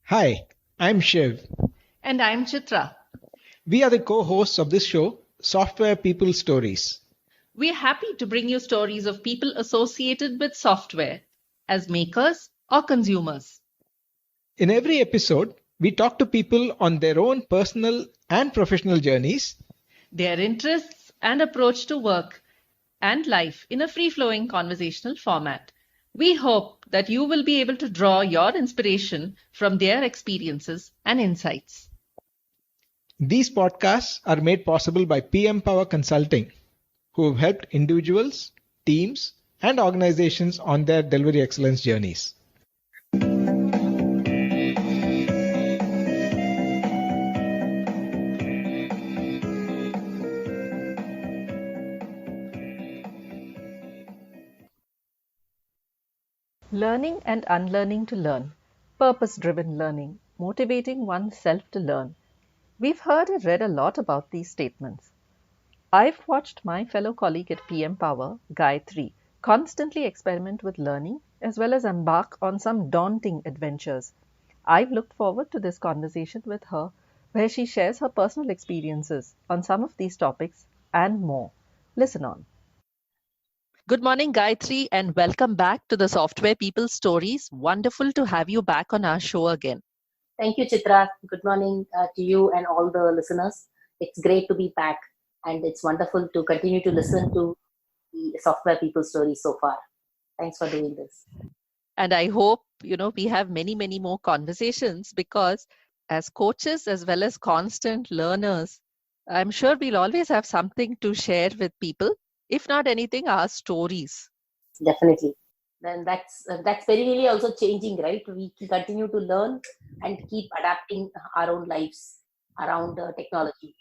Hi, I'm Shiv. And I'm Chitra. We are the co-hosts of this show, Software People Stories. We're happy to bring you stories of people associated with software as makers or consumers. In every episode, we talk to people on their own personal and professional journeys. Their interests and approach to work and life in a free flowing conversational format. We hope that you will be able to draw your inspiration from their experiences and insights. These podcasts are made possible by PM Power Consulting, who have helped individuals, teams, and organizations on their delivery excellence journeys. Learning and unlearning to learn, purpose driven learning, motivating oneself to learn. We've heard and read a lot about these statements. I've watched my fellow colleague at PM Power, Gayathri, constantly experiment with learning as well as embark on some daunting adventures. I've looked forward to this conversation with her, where she shares her personal experiences on some of these topics and more. Listen on. Good morning, Gayatri, and welcome back to the Software People Stories. Wonderful to have you back on our show again. Thank you, Chitra. Good morning to you and all the listeners. It's great to be back, and it's wonderful to continue to listen to the Software People Stories so far. Thanks for doing this. And I hope, we have many, many more conversations because as coaches as well as constant learners, I'm sure we'll always have something to share with people. If not anything, our stories. Definitely. Then that's very really also changing, right? We continue to learn and keep adapting our own lives around technology.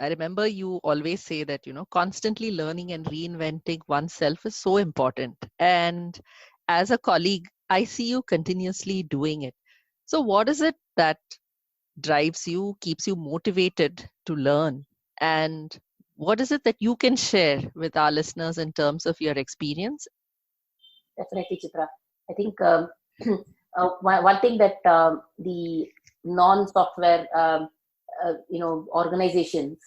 I remember you always say that, constantly learning and reinventing oneself is so important. And as a colleague, I see you continuously doing it. So, what is it that drives you, keeps you motivated to learn? And what is it that you can share with our listeners in terms of your experience? Definitely, Chitra. I think one thing that the non-software organizations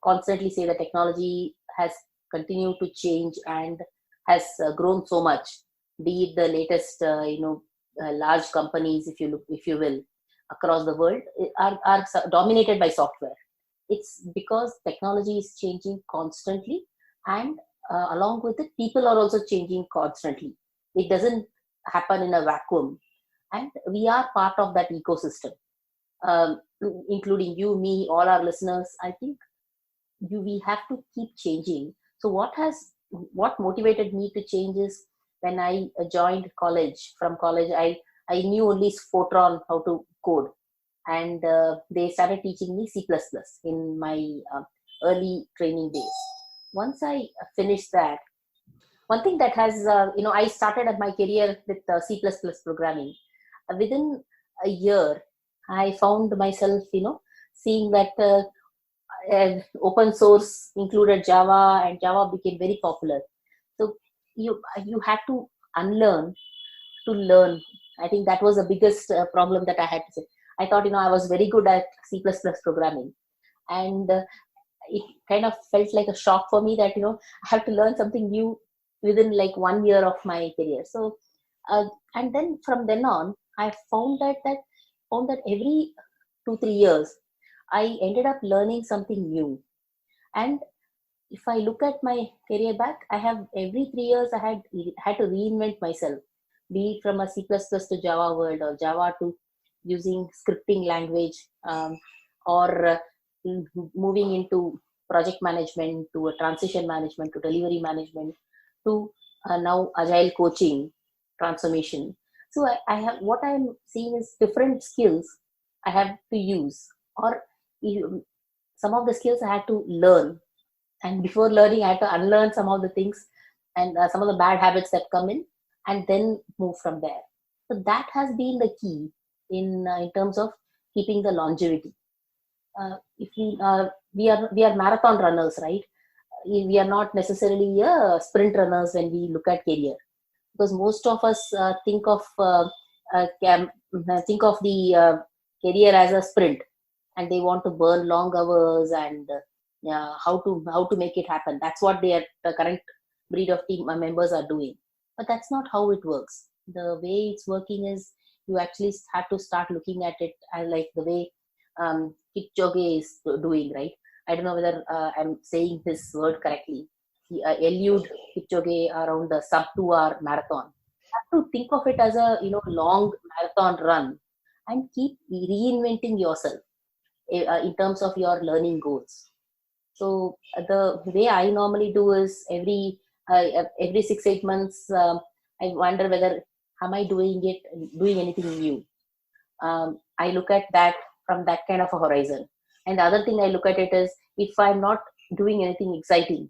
constantly say that technology has continued to change and has grown so much. Be it the latest, large companies, if you will, across the world are dominated by software. It's because technology is changing constantly, and along with it, people are also changing constantly. It doesn't happen in a vacuum, and we are part of that ecosystem, including you, me, all our listeners. I think we have to keep changing. So what motivated me to change is when I joined college. From college, I knew only Fortran how to code, and they started teaching me C++ in my early training days. Once I finished that, one thing that has I started my career with C++ programming. Within a year, I found myself seeing that open source included Java, and Java became very popular. So you had to unlearn to learn. I think that was the biggest problem that I had to say. I thought I was very good at C++ programming, and it kind of felt like a shock for me that I have to learn something new within like 1 year of my career. So and then from then on, I found that every 2-3 years I ended up learning something new. And if I look at my career back, I have every 3 years I had to reinvent myself, be it from a C++ to Java world, or Java to using scripting language, or moving into project management, to a transition management, to delivery management, to now agile coaching, transformation. So I have, what I'm seeing is different skills I have to use, or some of the skills I had to learn, and before learning I had to unlearn some of the things, and some of the bad habits that come in, and then move from there. So that has been the key in terms of keeping the longevity. If we are marathon runners, right? We are not necessarily sprint runners when we look at career, because most of us think of think of the career as a sprint, and they want to burn long hours and how to make it happen. That's what the current breed of team members are doing. But that's not how it works. The way it's working is you actually have to start looking at it as like the way Kipchoge is doing, right? I don't know whether I'm saying this word correctly. He elude Kipchoge around the sub 2 hour marathon. You have to think of it as a long marathon run and keep reinventing yourself in terms of your learning goals. So the way I normally do is every 6 8 months, I wonder whether am I doing anything new. I look at that from that kind of a horizon. And the other thing I look at it is if I'm not doing anything exciting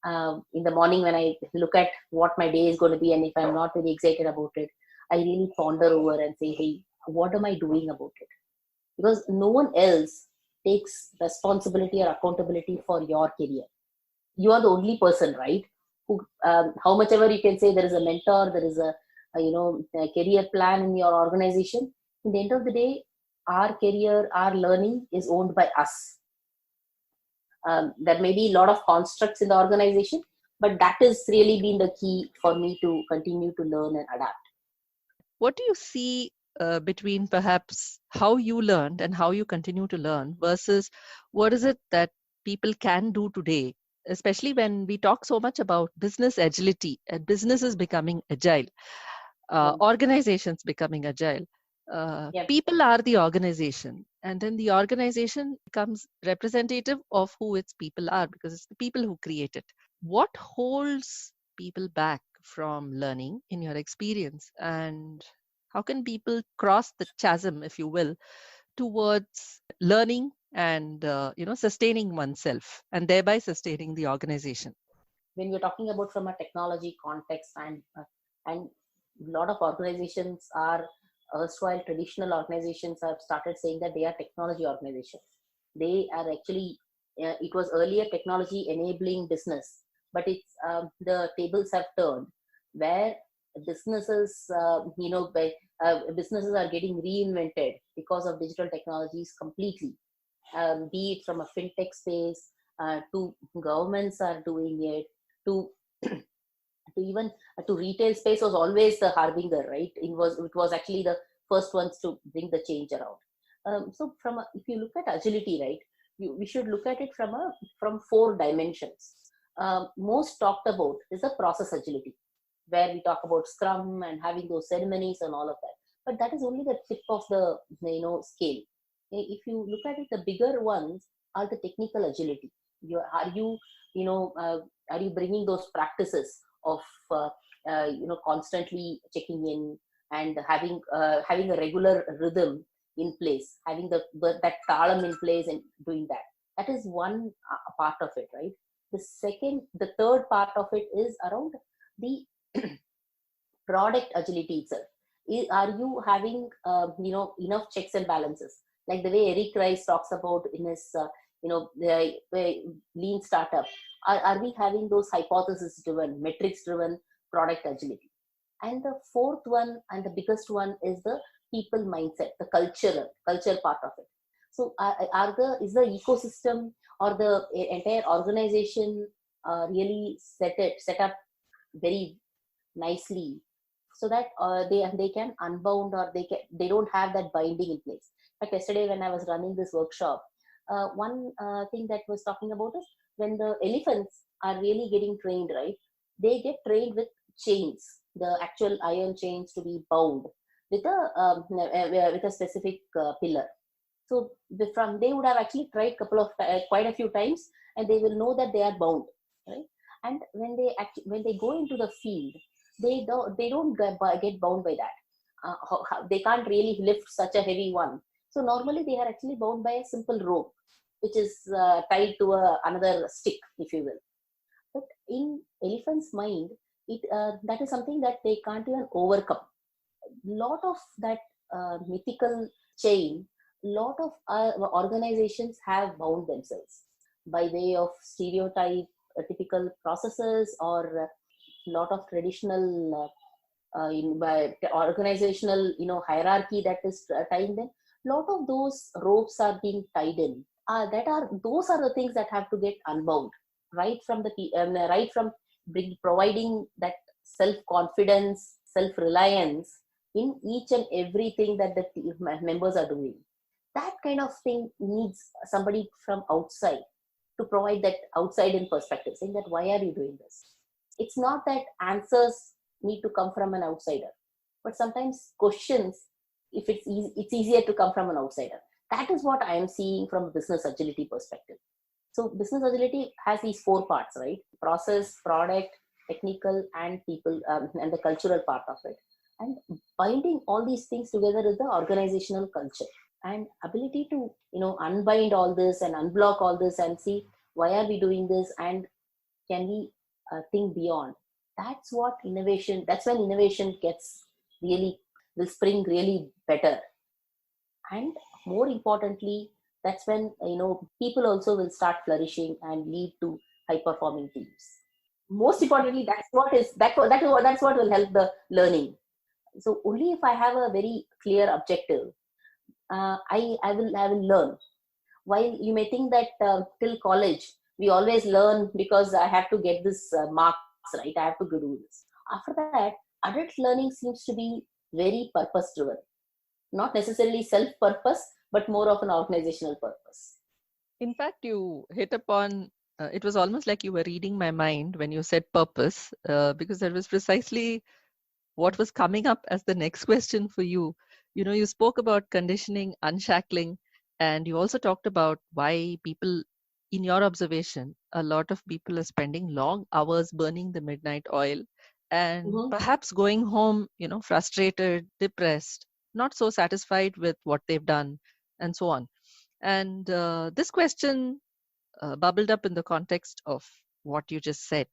in the morning when I look at what my day is going to be, and if I'm not very excited about it, I really ponder over and say, hey, what am I doing about it? Because no one else takes responsibility or accountability for your career. You are the only person, right? Who, how much ever you can say there is a mentor, there is a career plan in your organization. In the end of the day, our career, our learning is owned by us. There may be a lot of constructs in the organization, but that has really been the key for me to continue to learn and adapt. What do you see between perhaps how you learned and how you continue to learn versus what is it that people can do today, especially when we talk so much about business agility and businesses becoming agile, organizations becoming agile. Yeah. People are the organization, and then the organization becomes representative of who its people are because it's the people who create it. What holds people back from learning in your experience, and how can people cross the chasm, if you will, towards learning and sustaining oneself and thereby sustaining the organization? When we're talking about from a technology context, and a lot of organizations are erstwhile traditional organizations have started saying that they are technology organizations. They are actually it was earlier technology enabling business, but it's the tables have turned where businesses businesses are getting reinvented because of digital technologies completely, be it from a fintech space, to governments are doing it, to to even to retail space was always the harbinger, right? It was actually the first ones to bring the change around. So if you look at agility, right, we should look at it from four dimensions. Most talked about is the process agility, where we talk about scrum and having those ceremonies and all of that, but that is only the tip of the scale. If you look at it, the bigger ones are the technical agility. Are you are you bringing those practices of constantly checking in and having a regular rhythm in place, having that talam in place and doing that? That is one part of it, right? The third part of it is around the product agility itself. Are you having enough checks and balances, like the way Eric Rice talks about in his the lean startup? Are we having those hypothesis driven, metrics driven product agility? And the fourth one and the biggest one is the people mindset, the culture part of it. So is the ecosystem or the entire organization really set up very nicely so that they can unbound, or they don't have that binding in place. Like yesterday when I was running this workshop, one thing that was talking about is when the elephants are really getting trained, right? They get trained with chains, the actual iron chains to be bound with a specific pillar. So they would have actually tried quite a few times, and they will know that they are bound, right? And when they go into the field, they don't get bound by that. They can't really lift such a heavy one. So normally they are actually bound by a simple rope, which is tied to another stick, if you will. But in elephant's mind, that is something that they can't even overcome. Lot of that mythical chain, lot of organizations have bound themselves by way of stereotype, typical processes, or lot of traditional by the organizational hierarchy that is tying them. Lot of those ropes are being tied in. Those are the things that have to get unbound right from right from providing that self confidence, self reliance in each and everything that the members are doing. That kind of thing needs somebody from outside to provide that outside in perspective, saying that why are you doing this? It's not that answers need to come from an outsider, but sometimes questions, if it's easier to come from an outsider. That is what I am seeing from a business agility perspective. So business agility has these four parts, right? Process, product, technical, and people, and the cultural part of it. And binding all these things together is the organizational culture and ability to unbind all this and unblock all this and see why are we doing this and can we think beyond. That's when innovation gets really will spring really better. And more importantly, that's when people also will start flourishing and lead to high performing teams. Most importantly, that's what will help the learning. So only if I have a very clear objective, I will learn. While you may think that till college we always learn because I have to get this marks right, I have to do this. After that, adult learning seems to be very purpose driven, not necessarily self purpose, but more of an organizational purpose. In fact, you hit upon it was almost like you were reading my mind when you said purpose, because that was precisely what was coming up as the next question for you. You spoke about conditioning, unshackling, and you also talked about why people, in your observation, a lot of people are spending long hours burning the midnight oil and Mm-hmm. perhaps going home, frustrated, depressed, not so satisfied with what they've done, and so on. And this question bubbled up in the context of what you just said,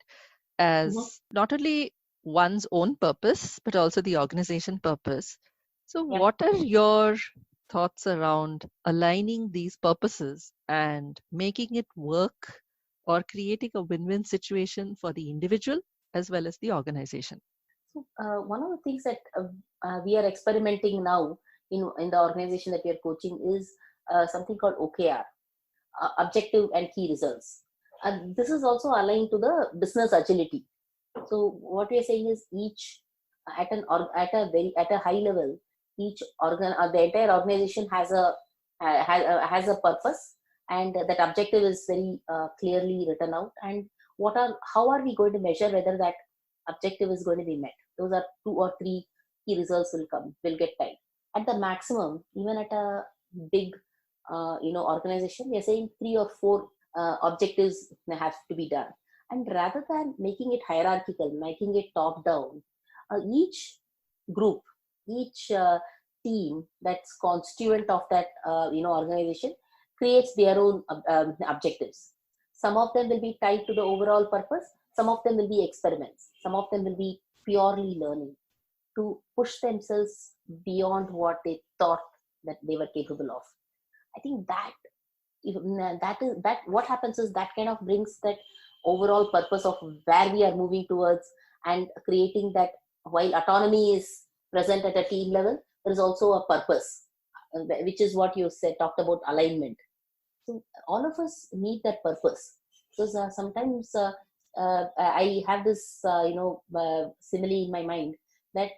Mm-hmm. as not only one's own purpose, but also the organization purpose. So, Yeah. what are your thoughts around aligning these purposes and making it work or creating a win win situation for the individual as well as the organization? So one of the things that we are experimenting now in the organization that we are coaching is something called OKR, objective and key results. And this is also aligned to the business agility. So what we are saying is each at a high level, each the entire organization has a purpose, and that objective is very clearly written out. And how are we going to measure whether that objective is going to be met? Those are 2 or 3 key results will get tied. At the maximum, even at a big organization, we are saying 3 or 4 objectives have to be done. And rather than making it hierarchical, making it top down, each group, each team that's constituent of that organization creates their own objectives. Some of them will be tied to the overall purpose. Some of them will be experiments. Some of them will be purely learning to push themselves beyond what they thought that they were capable of. I think that what happens is that kind of brings that overall purpose of where we are moving towards, and creating that while autonomy is present at a team level, there is also a purpose, which is what you said, talked about alignment. So all of us need that purpose, because sometimes I have this simile in my mind that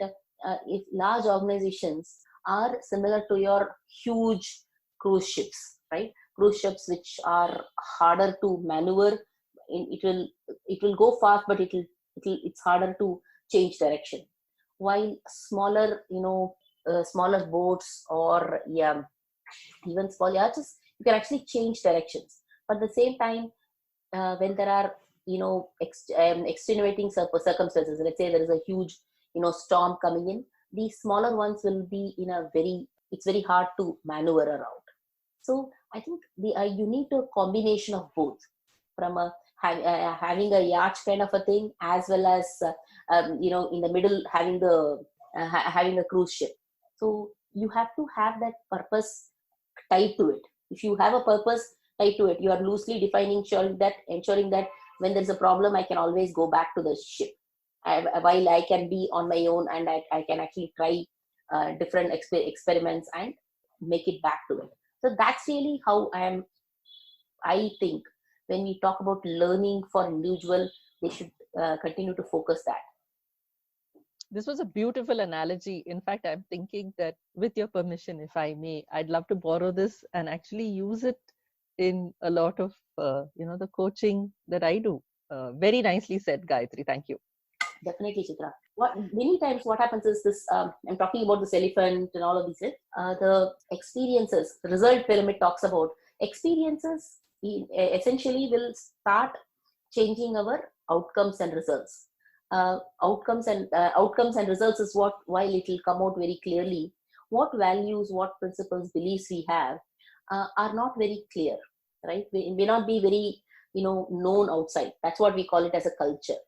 if large organizations are similar to your huge cruise ships, right? Cruise ships which are harder to maneuver. It will go fast, but it's harder to change direction. While smaller boats, or yeah, even small yachts, you can actually change directions. But at the same time, when there are extenuating circumstances, let's say there is a huge storm coming in, these smaller ones will be it's very hard to maneuver around. So I think you need a combination of both, from having a yacht kind of a thing, as well as in the middle having a cruise ship. So you have to have that purpose tied to it. If you have a purpose tied to it, you are loosely defining, ensuring that when there's a problem, I can always go back to the ship. while I can be on my own and I can actually try different experiments and make it back to it. So that's really how I think when we talk about learning for individual, they should continue to focus that. This was a beautiful analogy. In fact, I'm thinking that, with your permission, if I may, I'd love to borrow this and actually use it in a lot of, the coaching that I do. Very nicely said, Gayatri. Thank you. Definitely, Chitra. What many times what happens is this. I'm talking about this elephant and all of these. The experiences, the result pyramid talks about experiences. Essentially, will start changing our outcomes and results. Outcomes and results is what, while it will come out very clearly, what values, what principles, beliefs we have are not very clear, right? We may not be very known outside. That's what we call it as a culture.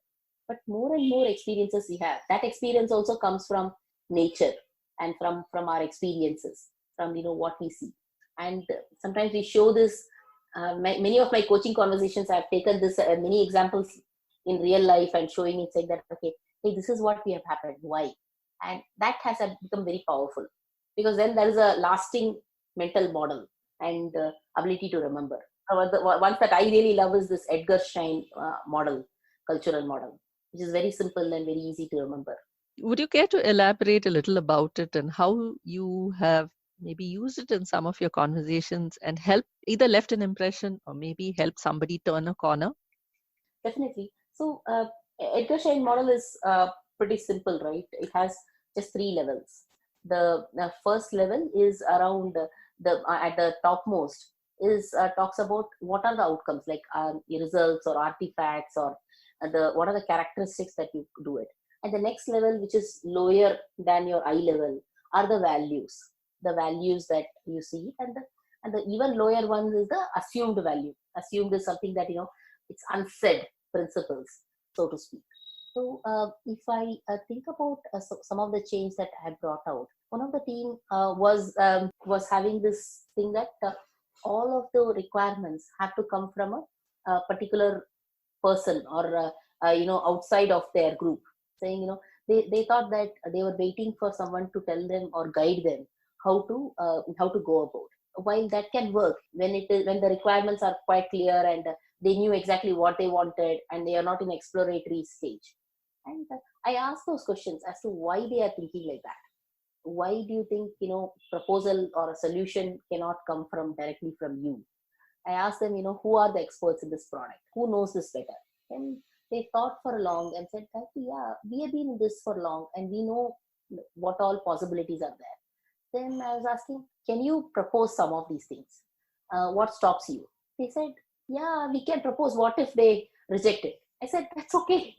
But more and more experiences we have, that experience also comes from nature and from our experiences, from what we see. And sometimes we show this. Many of my coaching conversations, I've taken this many examples in real life and showing it, saying that, okay, hey, this is what we have happened, why? And that has become very powerful, because then there is a lasting mental model and ability to remember. The one that I really love is this Edgar Schein model, cultural model, which is very simple and very easy to remember. Would you care to elaborate a little about it and how you have maybe used it in some of your conversations and help either left an impression or maybe help somebody turn a corner? Definitely. So Edgar Schein model is pretty simple, right? It has just 3 levels. The first level is around the at the topmost is talks about what are the outcomes, like results or artifacts, or what are the characteristics that you do it. And the next level, which is lower than your eye level, are the values that you see, and the even lower one is the assumed value. Assumed is something that it's unsaid principles, so to speak. So if I think about some of the change that I have brought out, one of the team was having this thing that all of the requirements have to come from a particular person, or outside of their group, saying they thought that they were waiting for someone to tell them or guide them how to go about. While that can work when when the requirements are quite clear and they knew exactly what they wanted and they are not in exploratory stage. And I ask those questions as to why they are thinking like that. Why do you think proposal or a solution cannot come from directly from you? I asked them, who are the experts in this product? Who knows this better? And they thought for long and said that, yeah, we have been in this for long and we know what all possibilities are there. Then I was asking, can you propose some of these things? What stops you? They said, yeah, we can propose. What if they reject it? I said, that's okay.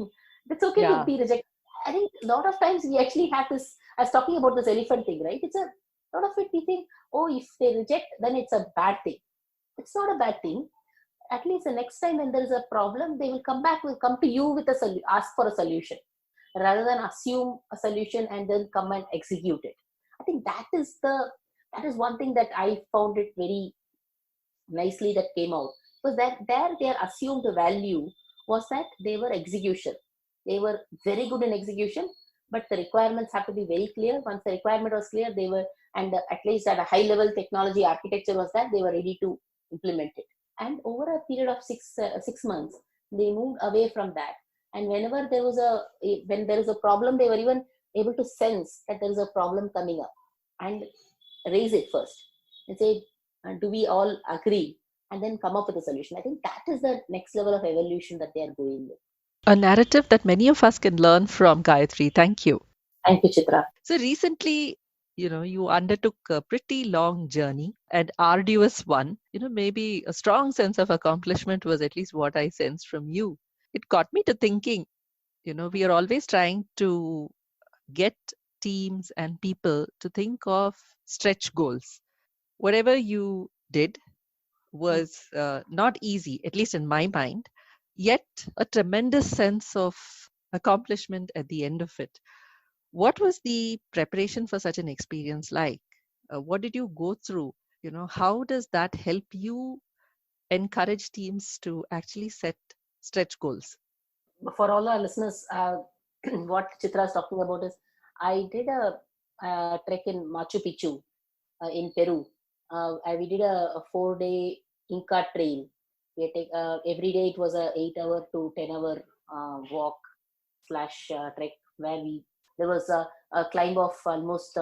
That's okay to Yeah. be rejected. I think a lot of times we actually have this, I was talking about this elephant thing, right? It's a lot of it we think, oh, if they reject, then it's a bad thing. It's not a bad thing. At least the next time when there is a problem, they will come to you with ask for a solution, rather than assume a solution and then come and execute it. I think that is one thing that I found it very nicely that came out, because that their assumed value was that they were execution. They were very good in execution, but the requirements have to be very clear. Once the requirement was clear, they were, and at least at a high level technology architecture was that they were ready to implement it. And over a period of 6 months, they moved away from that. And whenever when there is a problem, they were even able to sense that there is a problem coming up and raise it first and say, do we all agree? And then come up with a solution. I think that is the next level of evolution that they are going with. A narrative that many of us can learn from, Gayatri. Thank you. Thank you, Chitra. So recently, you undertook a pretty long journey, an arduous one. Maybe a strong sense of accomplishment was at least what I sensed from you. It got me to thinking, we are always trying to get teams and people to think of stretch goals. Whatever you did was not easy, at least in my mind, yet a tremendous sense of accomplishment at the end of it. What was the preparation for such an experience like? What did you go through? How does that help you encourage teams to actually set stretch goals? For all our listeners, what Chitra is talking about is, I did a trek in Machu Picchu in Peru. We did a 4-day Inca trail. We take every day it was a 8-hour to 10-hour walk slash trek, where there was a climb of almost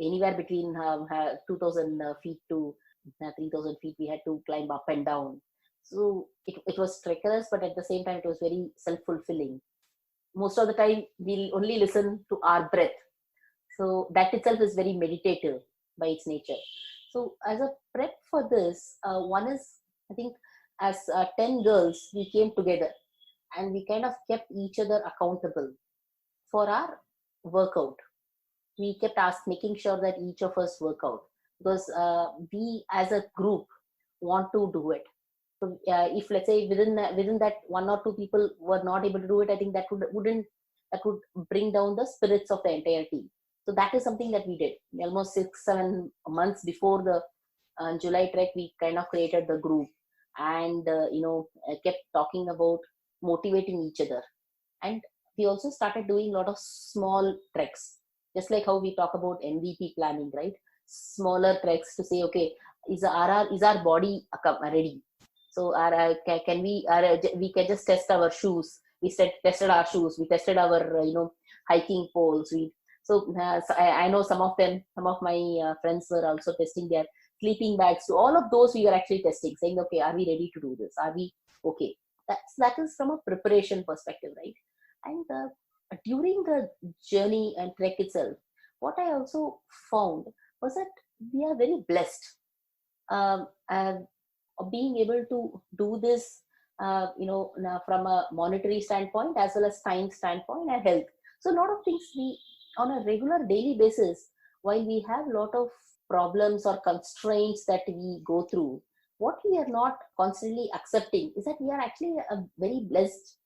anywhere between 2,000 feet to 3,000 feet. We had to climb up and down. So it was treacherous, but at the same time, it was very self-fulfilling. Most of the time, we'll only listen to our breath. So that itself is very meditative by its nature. So as a prep for this, one is, I think, as 10 girls, we came together and we kind of kept each other accountable for our workout. We kept making sure that each of us work out, because we as a group want to do it. So if, let's say, within that 1 or 2 people were not able to do it, I think that would bring down the spirits of the entire team. So that is something that we did almost 6-7 months before the July trek. We kind of created the group and kept talking about motivating each other. And we also started doing a lot of small treks, just like how we talk about MVP planning, right? Smaller treks to say, okay, is our body ready? So can we can just test our shoes. We tested our shoes. We tested our hiking poles. So I know some of my friends were also testing their sleeping bags. So all of those we were actually testing, saying, okay, are we ready to do this? Are we okay? That is from a preparation perspective, right? And during the journey and trek itself, what I also found was that we are very blessed of being able to do this, from a monetary standpoint as well as time standpoint and health. So a lot of things we, on a regular daily basis, while we have a lot of problems or constraints that we go through, what we are not constantly accepting is that we are actually very blessed.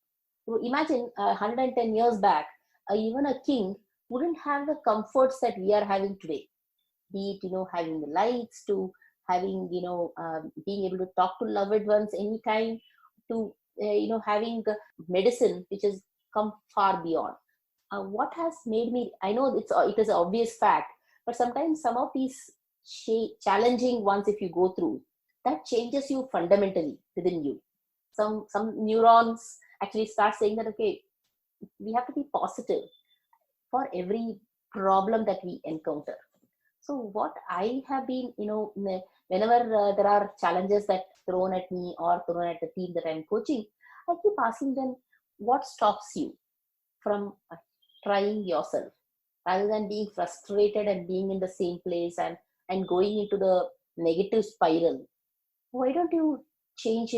So imagine 110 years back, even a king wouldn't have the comforts that we are having today. Be it, having the lights, to having, being able to talk to loved ones anytime, to, having medicine, which has come far beyond. What has made me, I know it is an obvious fact, but sometimes some of these challenging ones, if you go through, that changes you fundamentally within you. Some neurons actually start saying that, okay, we have to be positive for every problem that we encounter. So what I have been, whenever there are challenges that thrown at me or thrown at the team that I'm coaching, I keep asking them, what stops you from trying yourself, rather than being frustrated and being in the same place and going into the negative spiral? Why don't you change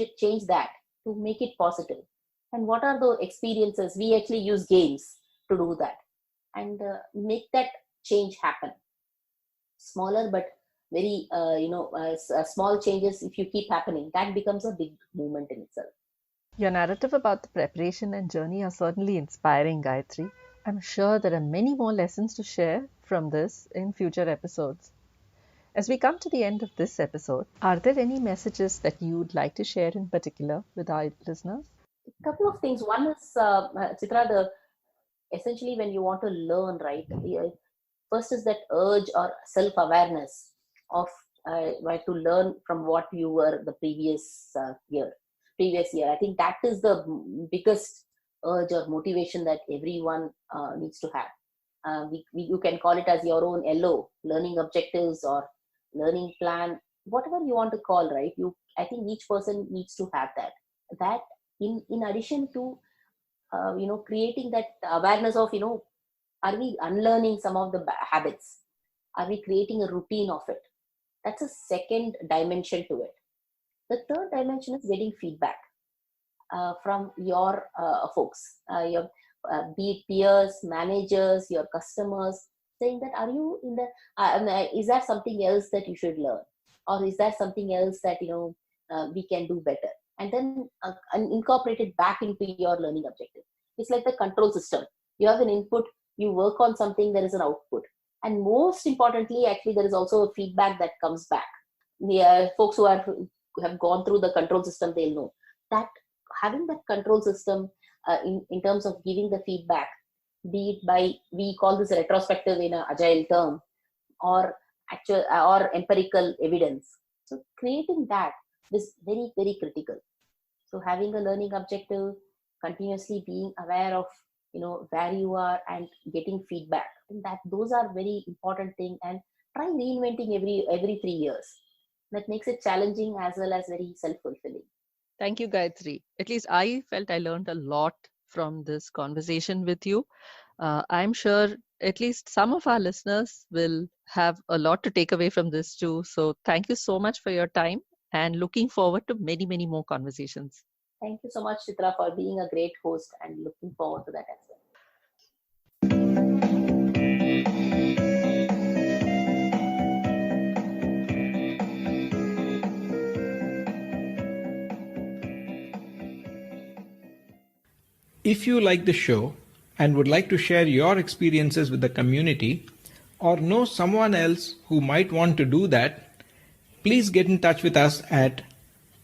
that to make it positive? And what are the experiences? We actually use games to do that and make that change happen. Smaller but very small changes, if you keep happening, that becomes a big movement in itself. Your narrative about the preparation and journey are certainly inspiring, Gayatri. I'm sure there are many more lessons to share from this in future episodes. As we come to the end of this episode, are there any messages that you would like to share in particular with our listeners? A couple of things. One is, Chitra, essentially when you want to learn, right? First is that urge or self-awareness of to learn from what you were the previous year. I think that is the biggest urge or motivation that everyone needs to have. You can call it as your own LO, learning objectives or learning plan, whatever you want to call, right? I think each person needs to have that in addition to creating that awareness of, are we unlearning some of the habits? Are we creating a routine of it? That's a second dimension to it. The third dimension is getting feedback from your folks, your be it peers, managers, your customers, saying that, are you in the is that something else that you should learn, or is that something else that we can do better, and then incorporate it back into your learning objective. It's like the control system. You have an input, you work on something, there is an output, and most importantly, actually, there is also a feedback that comes back. The folks who have gone through the control system, they'll know that having that control system, in terms of giving the feedback, be it by, we call this retrospective in an agile term, or actual or empirical evidence. So creating that is very, very critical. So having a learning objective, continuously being aware of where you are and getting feedback, and that those are very important thing. And try reinventing every 3 years. That makes it challenging as well as very self-fulfilling. Thank you, Gayatri. At least I felt I learned a lot from this conversation with you. I'm sure at least some of our listeners will have a lot to take away from this too. So thank you so much for your time and looking forward to many, many more conversations. Thank you so much, Chitra, for being a great host, and looking forward to that as well. If you like the show and would like to share your experiences with the community, or know someone else who might want to do that, please get in touch with us at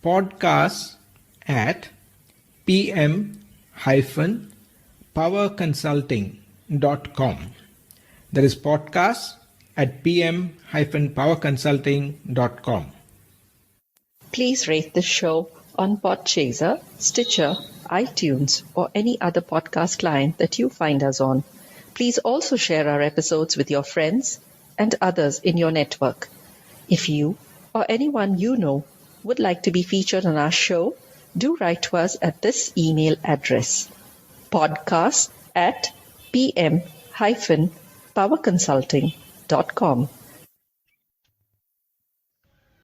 podcast@pm-powerconsulting.com. That is podcast@pm-powerconsulting.com. Please rate the show on Podchaser, Stitcher, iTunes, or any other podcast client that you find us on. Please also share our episodes with your friends and others in your network. If you or anyone you know would like to be featured on our show, do write to us at this email address: podcast@pm-powerconsulting.com.